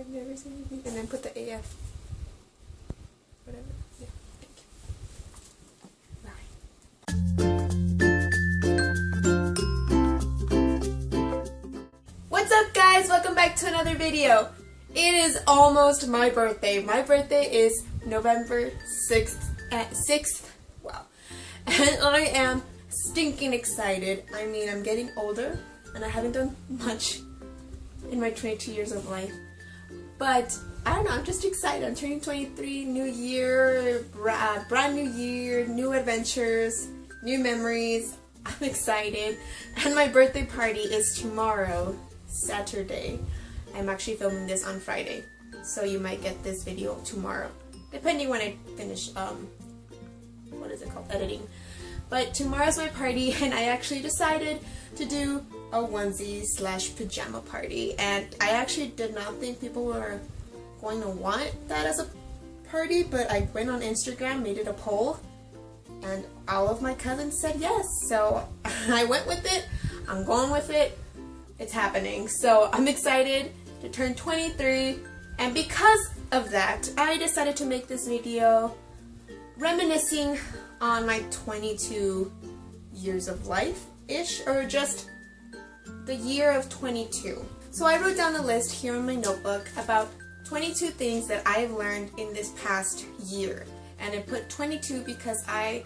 I've never seen anything. And then put the AF. Whatever. Yeah, thank you. Bye. What's up, guys? Welcome back to another video. It is almost my birthday. My birthday is November 6th. Wow. And I am stinking excited. I mean, I'm getting older and I haven't done much in my 22 years of life. But I don't know, I'm just excited. I'm turning 23, new year, brand new year, new adventures, new memories. I'm excited. And my birthday party is tomorrow, Saturday. I'm actually filming this on Friday, so you might get this video tomorrow, depending when I finish, what is it called, editing. But tomorrow's my party, and I actually decided to do a onesie / pajama party, and I actually did not think people were going to want that as a party, but I went on Instagram, made it a poll, and all of my cousins said yes, so I went with it. I'm going with it. It's happening, so I'm excited to turn 23, and because of that, I decided to make this video reminiscing on my 22 years of life-ish, or just the year of 22. So I wrote down a list here in my notebook about 22 things that I've learned in this past year, and I put 22 because I'm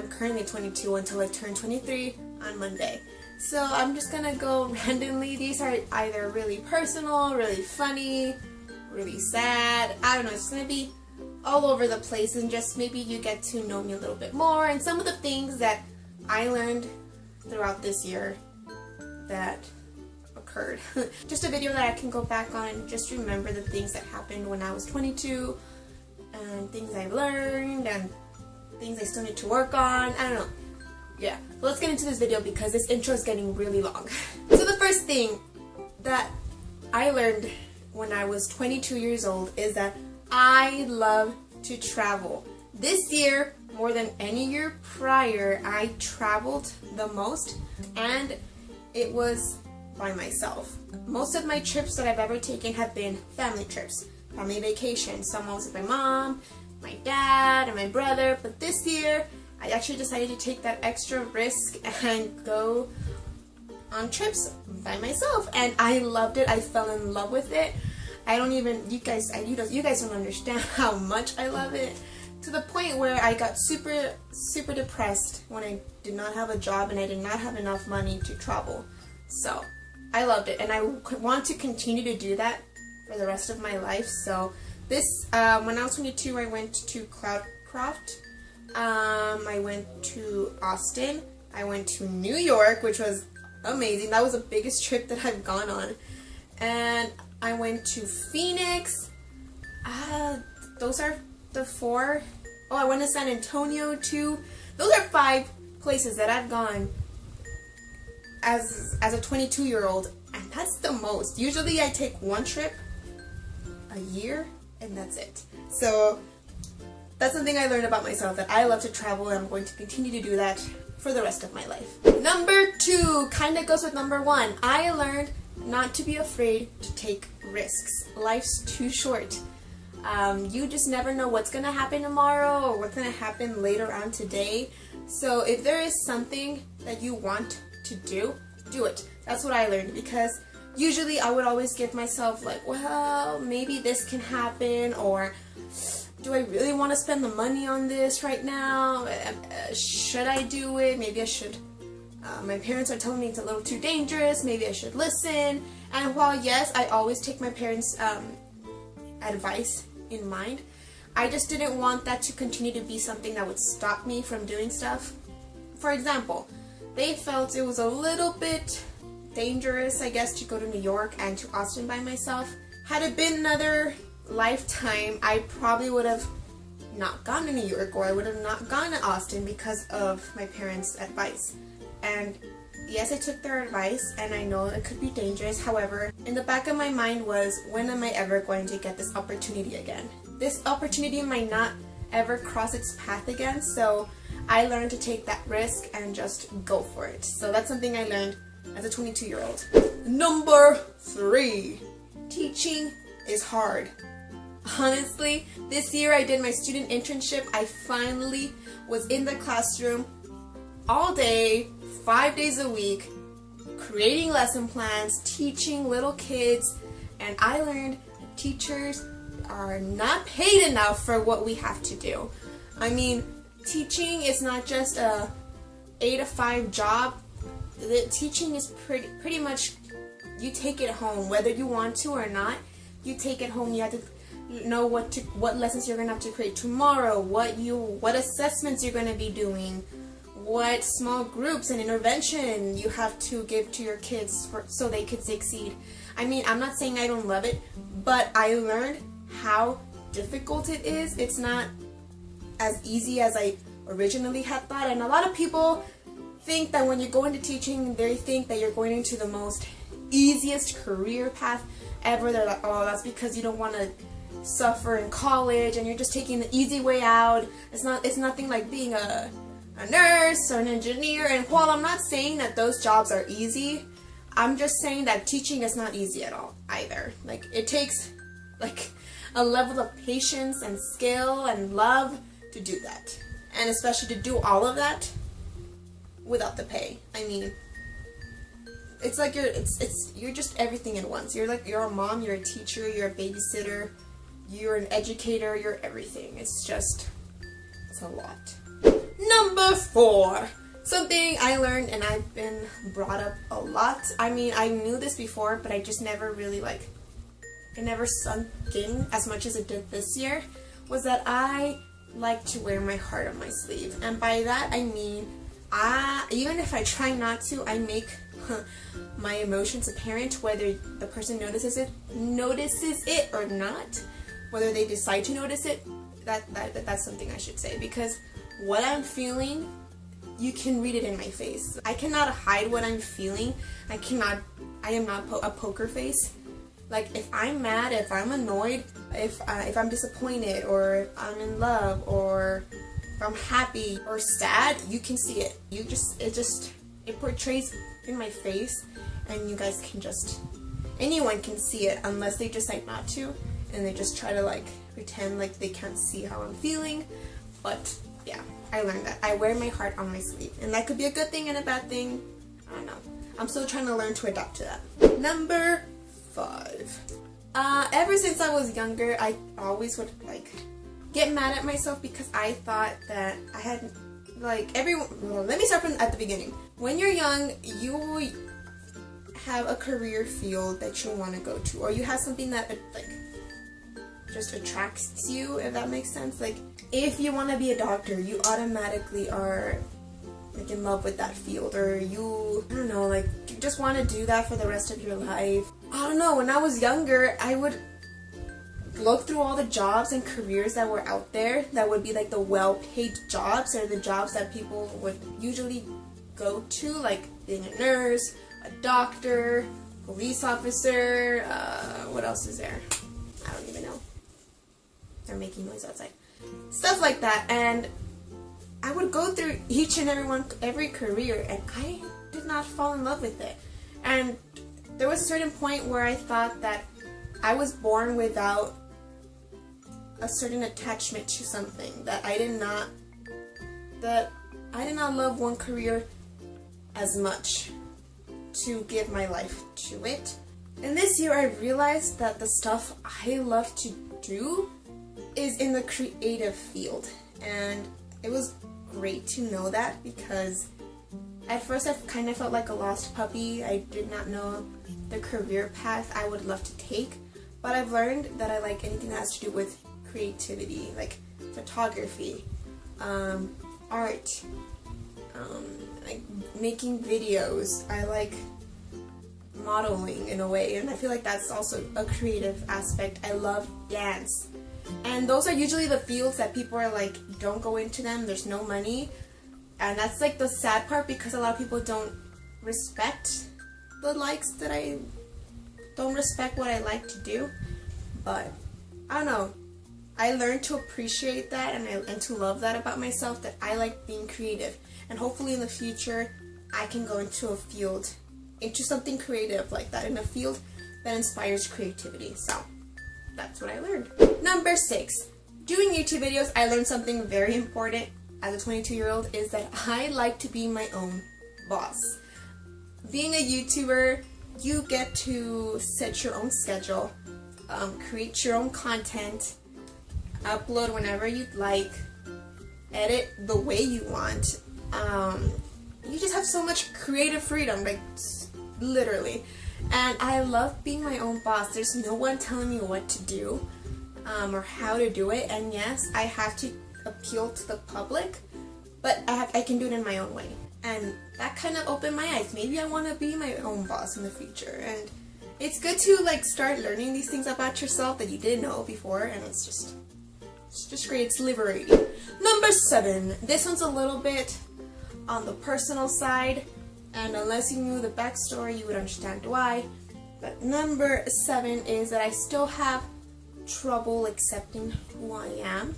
currently 22 until I turn 23 on Monday. So I'm just gonna go randomly. These are either really personal, really funny, really sad. I don't know, it's gonna be all over the place, and just maybe you get to know me a little bit more and some of the things that I learned throughout this year that occurred. Just a video that I can go back on and just remember the things that happened when I was 22, and things I've learned and things I still need to work on. I don't know. Yeah, let's get into this video because this intro is getting really long. So the first thing that I learned when I was 22 years old is that I love to travel. This year, more than any year prior, I traveled the most, and it was by myself. Most of my trips that I've ever taken have been family trips, family vacations. Some was with my mom, my dad, and my brother, but this year, I actually decided to take that extra risk and go on trips by myself, and I loved it. I fell in love with it. I don't even, you guys don't understand how much I love it, to the point where I got super depressed when I did not have a job and I did not have enough money to travel. So I loved it, and I want to continue to do that for the rest of my life. So this, when I was 22, I went to Cloudcroft. I went to Austin, I went to New York, which was amazing. That was the biggest trip that I've gone on. And I went to Phoenix. Those are the 4. Oh, I went to San Antonio too. Those are 5 places that I've gone as a 22-year-old, and that's the most. Usually I take one trip a year, and that's it. So that's something I learned about myself, that I love to travel, and I'm going to continue to do that for the rest of my life. Number 2 kind of goes with number 1. I learned not to be afraid to take risks. Life's too short. You just never know what's going to happen tomorrow or what's going to happen later on today. So if there is something that you want to do, do it. That's what I learned, because usually I would always give myself like, well, maybe this can happen, or do I really want to spend the money on this right now? Should I do it? Maybe I should. My parents are telling me it's a little too dangerous. Maybe I should listen. And while yes, I always take my parents' advice in mind, I just didn't want that to continue to be something that would stop me from doing stuff. For example, they felt it was a little bit dangerous, I guess, to go to New York and to Austin by myself. Had it been another lifetime, I probably would have not gone to New York, or I would have not gone to Austin because of my parents' advice. And yes, I took their advice, and I know it could be dangerous. However, in the back of my mind was, when am I ever going to get this opportunity again? This opportunity might not ever cross its path again, so I learned to take that risk and just go for it. So that's something I learned as a 22-year-old. Number 3, teaching is hard. Honestly, this year I did my student internship. I finally was in the classroom all day, 5 days a week, creating lesson plans, teaching little kids, and I learned that teachers are not paid enough for what we have to do. I mean, teaching is not just a 8 to 5 job. The teaching is pretty much, you take it home, whether you want to or not. You take it home. You have to know what lessons you're gonna have to create tomorrow, what assessments you're gonna be doing, what small groups and intervention you have to give to your kids so they could succeed. I mean, I'm not saying I don't love it, but I learned how difficult it is. It's not as easy as I originally had thought, and a lot of people think that when you go into teaching, they think that you're going into the most easiest career path ever. They're like, oh, that's because you don't want to suffer in college and you're just taking the easy way out. It's nothing like being a nurse or an engineer. And while I'm not saying that those jobs are easy, I'm just saying that teaching is not easy at all either. Like, it takes like a level of patience and skill and love to do that, and especially to do all of that without the pay. I mean, it's like you're just everything at once. You're a mom, you're a teacher, you're a babysitter, you're an educator, you're everything. It's a lot. Number 4. Something I learned, and I've been brought up a lot. I mean, I knew this before, but I just never really it never sunk in as much as it did this year, was that I like to wear my heart on my sleeve. And by that I mean, even if I try not to, I make my emotions apparent, whether the person notices it or not. Whether they decide to notice it, that's something I should say, because what I'm feeling, you can read it in my face. I cannot hide what I'm feeling. I am not a poker face. Like, if I'm mad, if I'm annoyed, if I'm disappointed, or if I'm in love, or if I'm happy or sad, you can see it. It portrays in my face, and you guys can anyone can see it, unless they decide not to, and they just try to pretend like they can't see how I'm feeling. But yeah, I learned that. I wear my heart on my sleeve, and that could be a good thing and a bad thing. I don't know. I'm still trying to learn to adapt to that. Number 5. Ever since I was younger, I always would get mad at myself because I thought that I had well, let me start from at the beginning. When you're young, you have a career field that you want to go to, or you have something that just attracts you, if that makes sense. Like, if you want to be a doctor, you automatically are in love with that field, or you don't know, you just want to do that for the rest of your life. I don't know, when I was younger, I would look through all the jobs and careers that were out there that would be the well-paid jobs, or the jobs that people would usually go to, like being a nurse, a doctor, police officer, what else is there? I don't even know. They're making noise outside. Stuff like that, and I would go through each and every career, and I did not fall in love with it. And there was a certain point where I thought that I was born without a certain attachment to something, that I did not love one career as much to give my life to it. And this year I realized that the stuff I love to do is in the creative field, and it was great to know that, because at first I kind of felt like a lost puppy. I did not know the career path I would love to take, but I've learned that I like anything that has to do with creativity, like photography, art, like making videos. I like modeling in a way, and I feel like that's also a creative aspect. I love dance, and those are usually the fields that people are like, don't go into them, there's no money. And that's the sad part, because a lot of people don't respect the likes that I don't respect what I like to do. But I don't know, I learned to appreciate that, and to love that about myself, that I like being creative. And hopefully in the future I can go into something creative like that, in a field that inspires creativity. So that's what I learned. Number 6, doing YouTube videos, I learned something very important as a 22-year-old is that I like to be my own boss. Being a YouTuber, you get to set your own schedule, create your own content, upload whenever you'd like, edit the way you want. You just have so much creative freedom, like literally. And I love being my own boss. There's no one telling me what to do or how to do it. And yes, I have to appeal to the public, but I can do it in my own way. And that kind of opened my eyes. Maybe I want to be my own boss in the future. And it's good to like start learning these things about yourself that you didn't know before, and it's just great. It's liberating. Number 7. This one's a little bit on the personal side, and unless you knew the backstory, you would understand why. But number 7 is that I still have trouble accepting who I am.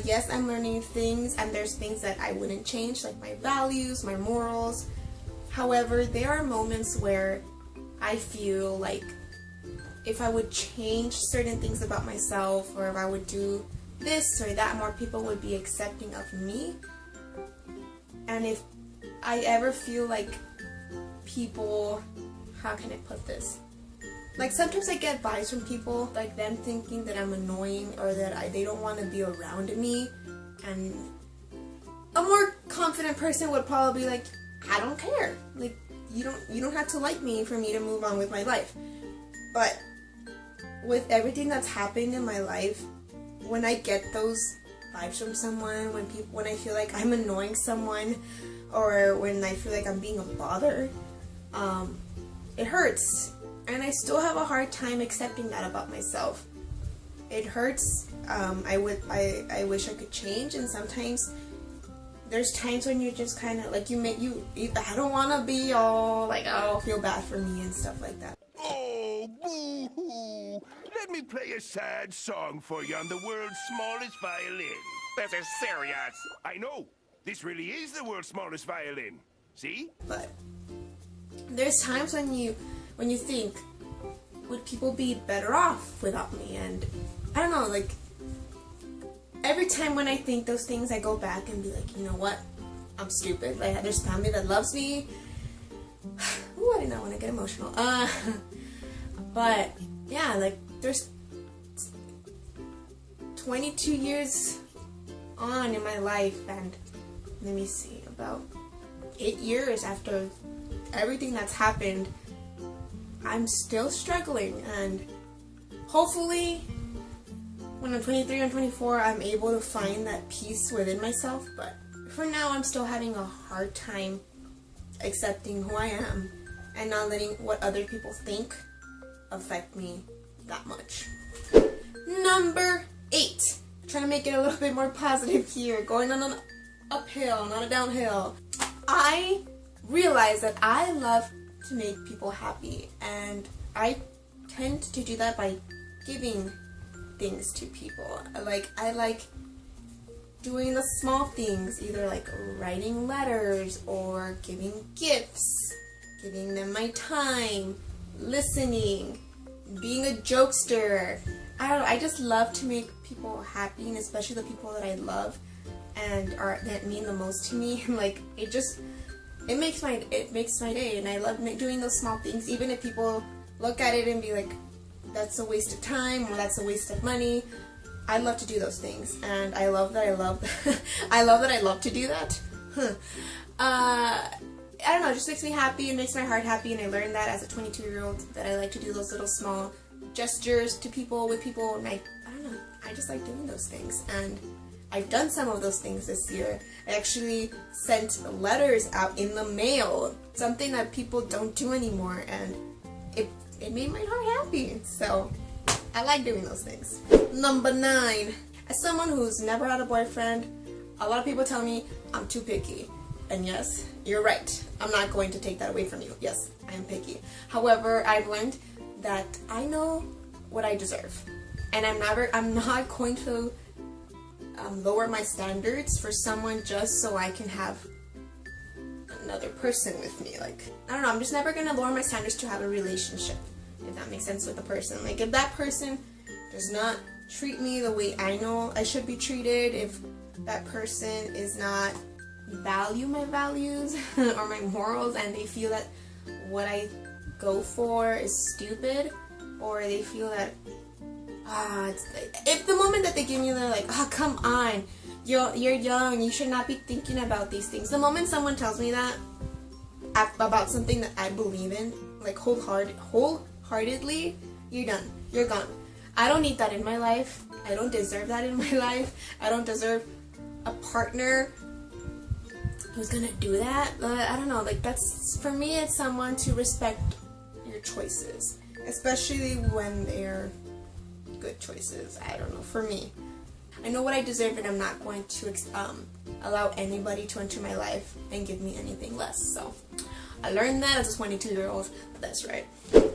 Yes, I'm learning things, and there's things that I wouldn't change, like my values, my morals. However, there are moments where I feel like if I would change certain things about myself, or if I would do this or that, more people would be accepting of me. And if I ever feel like people, how can I put this? Like sometimes I get vibes from people, like them thinking that I'm annoying or that they don't want to be around me. And a more confident person would probably be like, I don't care. Like you don't have to like me for me to move on with my life. But with everything that's happened in my life, when I get those vibes from someone, when I feel like I'm annoying someone, or when I feel like I'm being a bother, it hurts. And I still have a hard time accepting that about myself. It hurts. I wish I could change, and sometimes there's times when you're just kind of like I don't want to be all like, oh, feel bad for me and stuff like that. Oh, boo-hoo. Let me play a sad song for you on the world's smallest violin. This is serious. I know. This really is the world's smallest violin. See? But there's times when you think, would people be better off without me? And I don't know, like every time when I think those things, I go back and be like, you know what? I'm stupid. Like there's family that loves me. Ooh, I did not want to get emotional. But yeah, like there's 22 years on in my life, and let me see, about 8 years after everything that's happened, I'm still struggling. And hopefully when I'm 23 and 24, I'm able to find that peace within myself. But for now, I'm still having a hard time accepting who I am and not letting what other people think affect me that much. Number 8. Trying to make it a little bit more positive here. Going on an uphill, not a downhill. I realize that I love to make people happy, and I tend to do that by giving things to people. I like doing the small things, either like writing letters or giving gifts, giving them my time, listening, being a jokester. I don't know, I just love to make people happy, and especially the people that I love and that mean the most to me. Like it makes my day, and I love doing those small things, even if people look at it and be like, that's a waste of time or that's a waste of money. I love to do those things, and I love that I love to do that. I don't know, it just makes me happy and makes my heart happy, and I learned that as a 22-year-old that I like to do those little small gestures to people, with people, and I don't know, I just like doing those things. And I've done some of those things this year. I actually sent letters out in the mail, something that people don't do anymore, and it made my heart happy. So I like doing those things. Number 9. As someone who's never had a boyfriend, a lot of people tell me I'm too picky. And yes, you're right. I'm not going to take that away from you. Yes, I am picky. However, I've learned that I know what I deserve, and I'm not going to lower my standards for someone just so I can have another person with me. Like, I don't know, I'm just never gonna lower my standards to have a relationship, if that makes sense, with a person. Like, if that person does not treat me the way I know I should be treated, if that person is not value my values or my morals, and they feel that what I go for is stupid, or they feel that if the moment that they give me, they're like, oh, come on, you're young, you should not be thinking about these things. The moment someone tells me that about something that I believe in, like wholeheartedly, you're done, you're gone. I don't need that in my life. I don't deserve that in my life. I don't deserve a partner who's gonna do that. I don't know, like, that's, for me, it's someone to respect your choices, especially when they're good choices. I don't know, for me, I know what I deserve, and I'm not going to allow anybody to enter my life and give me anything less. So I learned that as a 22-year-old. That's right.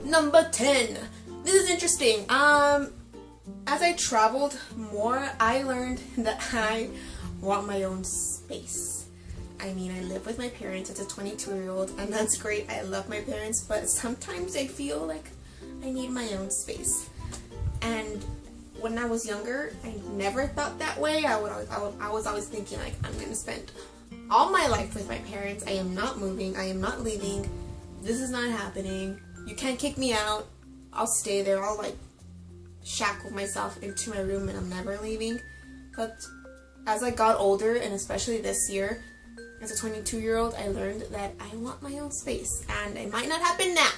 Number 10. This is interesting. As I traveled more, I learned that I want my own space. I mean, I live with my parents as a 22-year-old, and that's great. I love my parents, but sometimes I feel like I need my own space. And when I was younger, I never thought that way. I was always thinking, like, I'm gonna spend all my life with my parents. I am not moving. I am not leaving. This is not happening. You can't kick me out. I'll stay there. I'll, like, shackle myself into my room, and I'm never leaving. But as I got older, and especially this year, as a 22-year-old, I learned that I want my own space, and it might not happen now.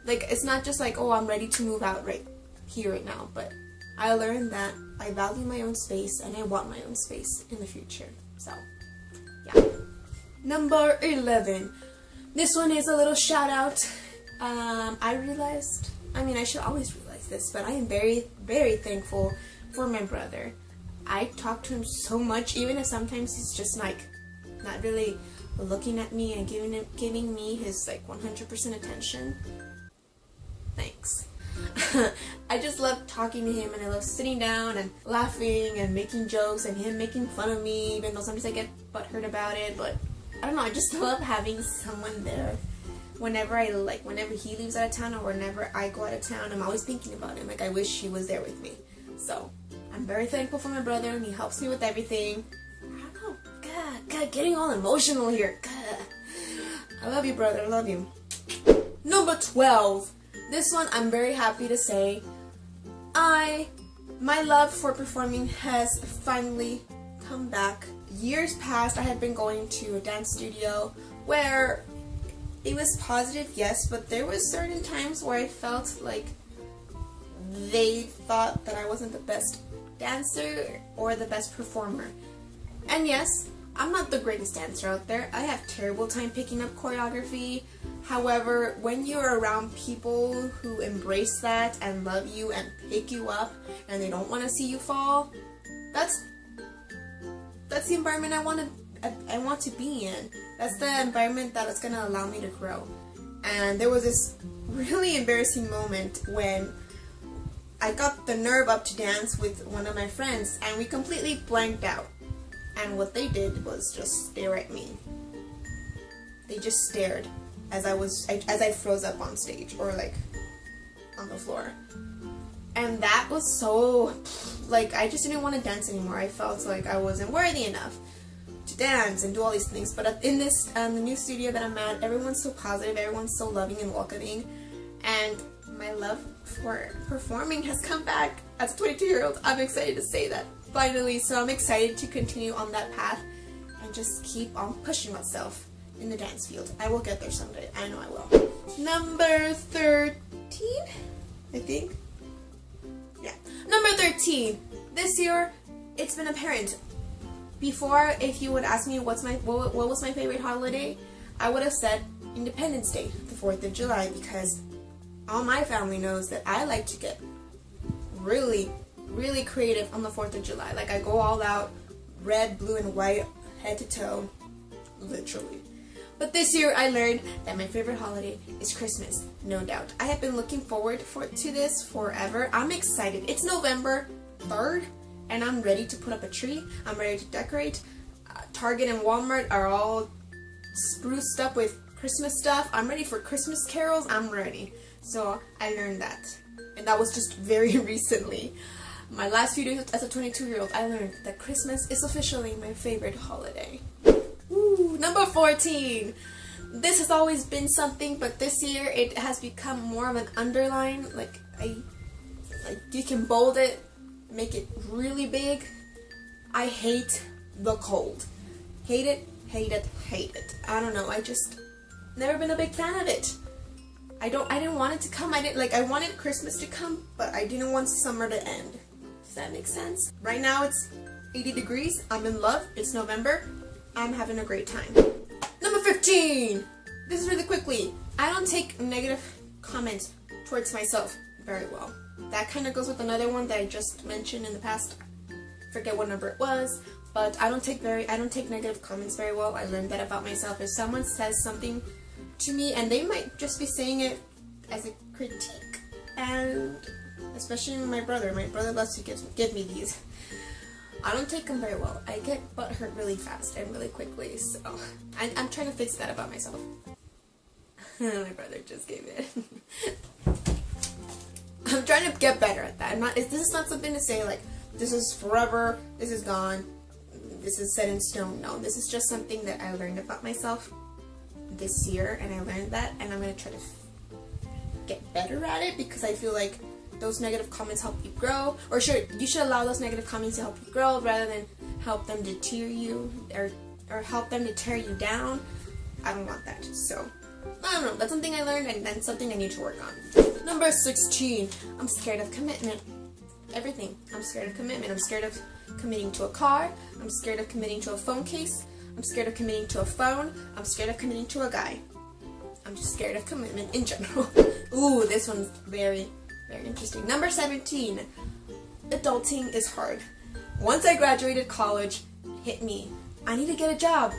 Like, it's not just like, oh, I'm ready to move out right here, right now, but I learned that I value my own space, and I want my own space in the future. So, yeah. Number 11. This one is a little shout out. I realized, I mean, I should always realize this, but I am very, very thankful for my brother. I talk to him so much, even if sometimes he's just like not really looking at me and giving me his like 100% attention. Thanks. I just love talking to him, and I love sitting down and laughing and making jokes, and him making fun of me, even though sometimes I get butthurt about it. But I don't know, I just love having someone there. Whenever he leaves out of town, or whenever I go out of town, I'm always thinking about him. Like, I wish he was there with me. So I'm very thankful for my brother, and he helps me with everything. I don't know. God, getting all emotional here. God. I love you, brother. I love you. Number 12. This one, I'm very happy to say, my love for performing has finally come back. Years past, I had been going to a dance studio where it was positive, yes, but there was certain times where I felt like they thought that I wasn't the best dancer or the best performer. And yes, I'm not the greatest dancer out there. I have terrible time picking up choreography. However, when you're around people who embrace that and love you and pick you up, and they don't want to see you fall, that's the environment I want to be in. That's the environment that is going to allow me to grow. And there was this really embarrassing moment when I got the nerve up to dance with one of my friends, and we completely blanked out. And what they did was just stare at me. They just stared as I froze up on stage, or like on the floor. And that was so, like, I just didn't want to dance anymore. I felt like I wasn't worthy enough to dance and do all these things. But in this, the new studio that I'm at, everyone's so positive, everyone's so loving and welcoming, and my love for performing has come back. As a 22-year-old, I'm excited to say that, finally. So I'm excited to continue on that path and just keep on pushing myself in the dance field. I will get there someday. I know I will. Number 13, I think. Yeah. Number 13. This year, it's been apparent. Before, if you would ask me what was my favorite holiday, I would have said Independence Day, the 4th of July, because all my family knows that I like to get really, really creative on the 4th of July. Like, I go all out, red, blue, and white, head to toe, literally. But this year I learned that my favorite holiday is Christmas, no doubt. I have been looking forward to this forever. I'm excited. It's November 3rd, and I'm ready to put up a tree. I'm ready to decorate. Target and Walmart are all spruced up with Christmas stuff. I'm ready for Christmas carols. I'm ready. So I learned that. and that was just very recently. My last few days as a 22-year-old, I learned that Christmas is officially my favorite holiday. Ooh, number 14. This has always been something, but this year it has become more of an underline. Like you can bold it, make it really big. I hate the cold. Hate it, hate it, hate it. I don't know. I just never been a big fan of it. I didn't want it to come. I wanted Christmas to come, but I didn't want summer to end. Does that make sense? Right now it's 80 degrees. I'm in love. It's November. I'm having a great time. Number 15. This is really quickly. I don't take negative comments towards myself very well. That kind of goes with another one that I just mentioned in the past. Forget what number it was, but I don't take negative comments very well. I learned that about myself. If someone says something to me, and they might just be saying it as a critique, and especially my brother loves to give me these. I don't take them very well. I get butthurt really fast and really quickly, so I'm trying to fix that about myself. My brother just gave it. I'm trying to get better at that. This is not something to say like, this is forever, this is gone, this is set in stone. No, this is just something that I learned about myself this year, and I learned that, and I'm going to try to get better at it, because I feel like those negative comments help you grow, or you should allow those negative comments to help you grow rather than help them deter you or help them to tear you down. I don't want that. So I don't know, that's something I learned, and that's something I need to work on. Number 16, I'm scared of commitment. Everything. I'm scared of commitment. I'm scared of committing to a car. I'm scared of committing to a phone case. I'm scared of committing to a phone. I'm scared of committing to a guy. I'm just scared of commitment in general. Ooh, this one's very, very interesting. Number 17, adulting is hard. Once I graduated college, it hit me. I need to get a job.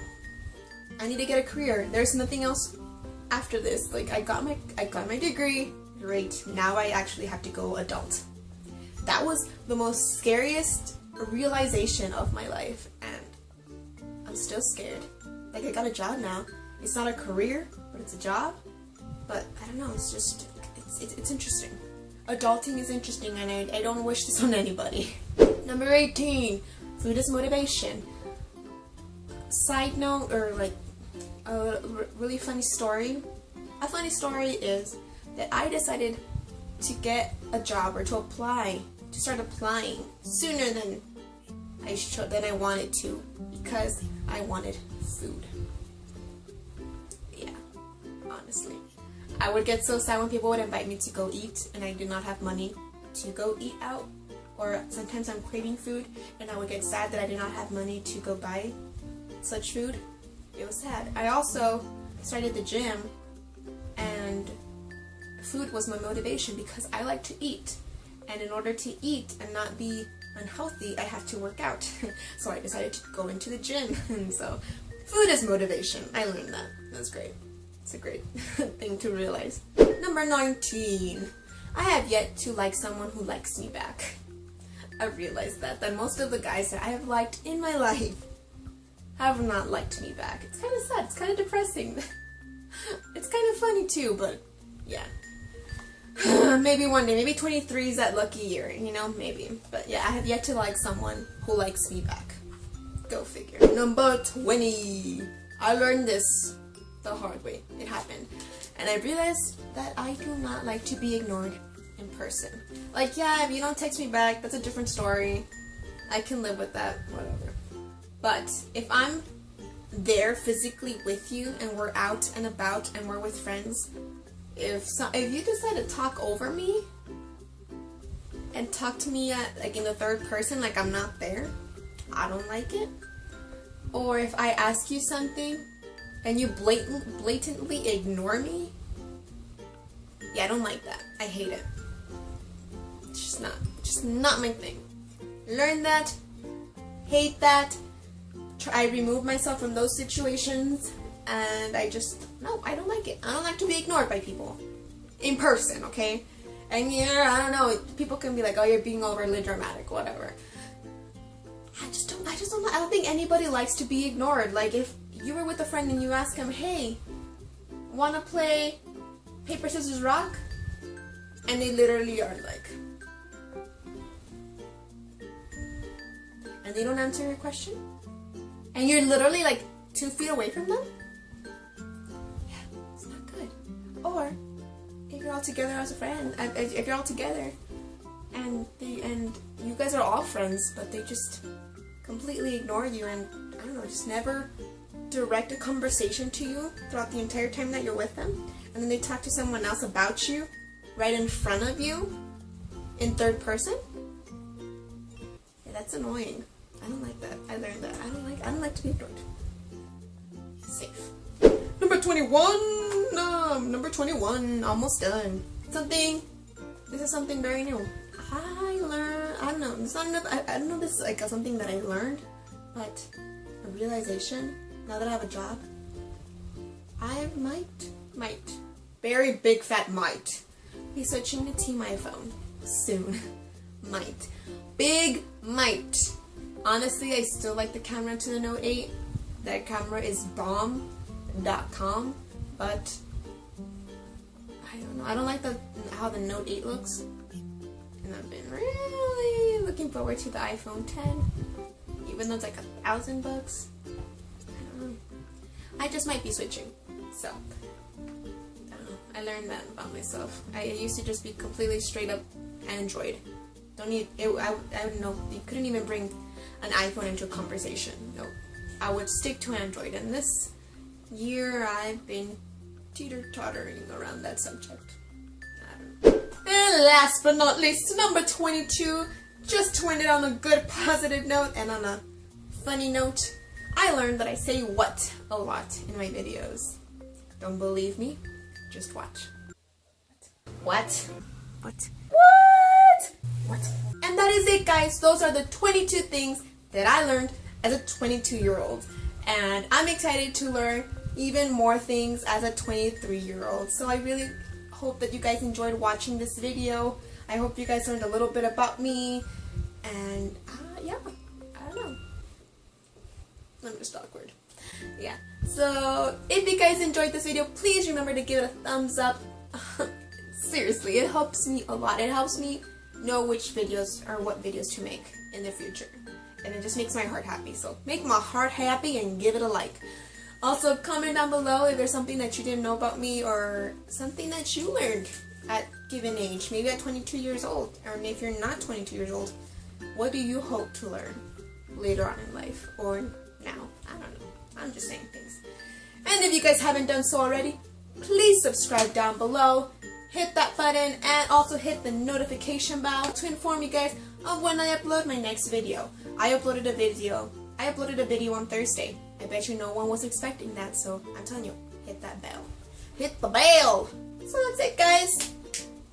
I need to get a career. There's nothing else after this. Like, I got my degree. Great. Now I actually have to go adult. That was the most scariest realization of my life, and I'm still scared. Like, I got a job now. It's not a career, but it's a job. But I don't know, it's just, it's interesting. Adulting is interesting, and I don't wish this on anybody. Number 18, food is motivation. Side note, or like a really funny story. A funny story is that I decided to get a job, or to start applying sooner than I wanted to, because I wanted food. Yeah, honestly. I would get so sad when people would invite me to go eat and I did not have money to go eat out, or sometimes I'm craving food and I would get sad that I did not have money to go buy such food. It was sad. I also started the gym, and food was my motivation because I like to eat. And in order to eat and not be unhealthy, I have to work out. So I decided to go into the gym. And so food is motivation. I learned that. That's great. It's a great thing to realize. Number 19. I have yet to like someone who likes me back. I realized that most of the guys that I have liked in my life have not liked me back. It's kind of sad. It's kind of depressing. It's kind of funny too, but yeah. Maybe one day, maybe 23 is that lucky year, you know, maybe. But yeah, I have yet to like someone who likes me back. Go figure. Number 20. I learned this the hard way. It happened. And I realized that I do not like to be ignored in person. Like, yeah, if you don't text me back, that's a different story. I can live with that, whatever. But if I'm there physically with you and we're out and about and we're with friends, if you decide to talk over me and talk to me like in the third person, like I'm not there, I don't like it. Or if I ask you something and you blatantly ignore me, yeah, I don't like that. I hate it. It's just not my thing. Learn that, hate that. I remove myself from those situations, and I don't like it. I don't like to be ignored by people in person, okay? And yeah, I don't know, people can be like, oh, you're being overly dramatic, whatever. I don't think anybody likes to be ignored. Like, if you were with a friend and you ask him, hey, wanna play paper, scissors, rock? and they literally are like, and they don't answer your question, and you're literally like 2 feet away from them. Yeah, it's not good. Or if you're all together as a friend, if you're all together, and you guys are all friends, but they just completely ignore you and I don't know, just never direct a conversation to you throughout the entire time that you're with them, and then they talk to someone else about you right in front of you in third person. Yeah, that's annoying. I don't like that. I learned that. I don't like to be ignored. Safe. Number 21, almost done. This is something very new. I don't know, it's not enough, I don't know if this is like something that I learned, but a realization, now that I have a job, I might, very big fat might, be switching to Team iPhone soon. Big might. Honestly, I still like the camera to the Note 8. That camera is bomb.com, but I don't know. I don't like how the Note 8 looks, and I've been really looking forward to the iPhone 10, even though it's like $1,000 bucks. I don't know. I just might be switching. So I don't know. I learned that about myself. I used to just be completely straight up Android. Don't need it. I don't know. You couldn't even bring an iPhone into a conversation. No, I would stick to Android. And this year, I've been teeter-tottering around that subject. I don't know. And last but not least, number 22. Just to end it on a good positive note and on a funny note, I learned that I say what a lot in my videos. Don't believe me? Just watch. What? And that is it, guys. Those are the 22 things that I learned as a 22-year-old. And I'm excited to learn even more things as a 23-year-old. So I really hope that you guys enjoyed watching this video. I hope you guys learned a little bit about me. And yeah, I don't know. I'm just awkward. Yeah. So if you guys enjoyed this video, please remember to give it a thumbs up. Seriously, it helps me a lot. It helps me know which videos or what videos to make in the future. And it just makes my heart happy. So make my heart happy and give it a like. Also, comment down below if there's something that you didn't know about me or something that you learned at given age. Maybe at 22 years old. Or if you're not 22 years old, what do you hope to learn later on in life or now? I don't know. I'm just saying things. And if you guys haven't done so already, please subscribe down below. Hit that button and also hit the notification bell to inform you guys of when I upload my next video. I uploaded a video on Thursday. I bet you no one was expecting that, so I'm telling you, hit that bell. Hit the bell! So that's it, guys.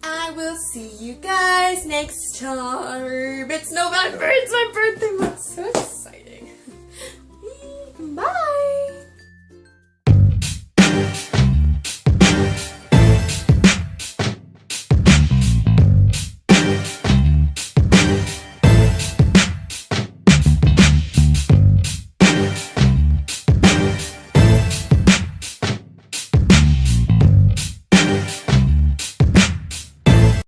I will see you guys next time. It's November, it's my birthday month. So